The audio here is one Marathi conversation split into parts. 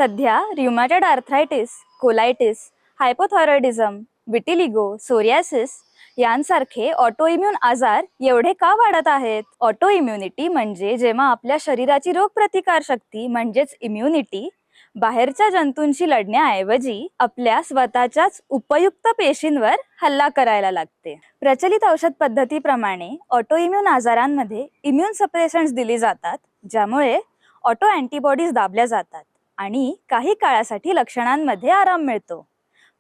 सध्या rheumatoid arthritis, colitis, hypothyroidism, vitiligo, psoriasis यांसारखे ऑटोइम्यून आजार एवढे का वाढत आहेत? ऑटोइम्युनिटी म्हणजे जेव्हा आपल्या शरीराची रोगप्रतिकारशक्ती म्हणजेच इम्युनिटी बाहेरच्या जंतूंशी लढण्याऐवजी आपल्या स्वतःच्याच उपयुक्त पेशींवर हल्ला करायला लागते. प्रचलित औषध पद्धतीप्रमाणे ऑटोइम्यून आजारांमध्ये इम्यून सप्रेशन्स दिली जातात, ज्यामुळे ऑटो अँटीबॉडीज दाबल्या जातात आणि काही काळासाठी लक्षणांमध्ये आराम मिळतो.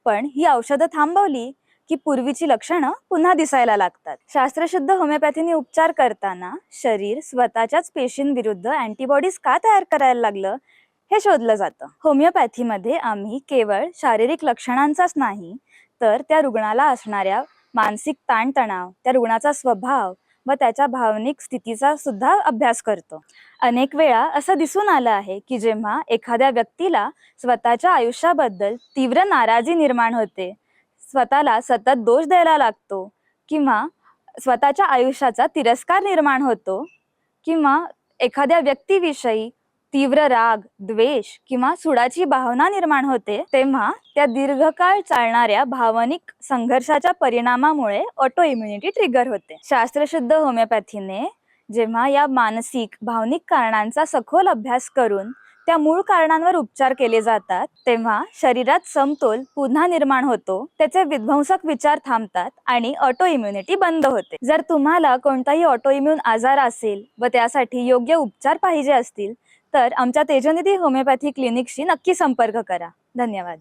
पण ही औषधं थांबवली की पूर्वीची लक्षणं पुन्हा दिसायला लागतात. शास्त्रशुद्ध होमिओपॅथीने उपचार करताना शरीर स्वतःच्याच पेशींविरुद्ध अँटीबॉडीज का तयार करायला लागलं हे शोधलं जातं. होमिओपॅथीमध्ये आम्ही केवळ शारीरिक लक्षणांचाच नाही, तर त्या रुग्णाला असणाऱ्या मानसिक ताणतणाव, त्या रुग्णाचा स्वभाव व त्याच्या भावनिक स्थितीचा सुद्धा अभ्यास करतो. अनेक वेळा असं दिसून आलं आहे की जेव्हा एखाद्या व्यक्तीला स्वतःच्या आयुष्याबद्दल तीव्र नाराजी निर्माण होते, स्वतःला सतत दोष द्यायला लागतो किंवा स्वतःच्या आयुष्याचा तिरस्कार निर्माण होतो किंवा एखाद्या व्यक्तीविषयी तीव्र राग, द्वेष किंवा सुडाची भावना निर्माण होते, तेव्हा त्या दीर्घकाळ चालणाऱ्या भावनिक संघर्षाच्या परिणामामुळे ऑटो इम्युनिटी ट्रिगर होते. शास्त्रशुद्ध होमिओपॅथीने जेव्हा या मानसिक भावनिक कारणांचा सखोल अभ्यास करून त्या मूळ कारणांवर उपचार केले जातात, तेव्हा शरीरात समतोल पुन्हा निर्माण होतो, त्याचे विध्वंसक विचार थांबतात आणि ऑटो इम्युनिटी बंद होते. जर तुम्हाला कोणताही ऑटो इम्यून आजार असेल व त्यासाठी योग्य उपचार पाहिजे असतील तर आमच्या तेजनिधी होमिओपॅथी क्लिनिकशी नक्की संपर्क करा. धन्यवाद.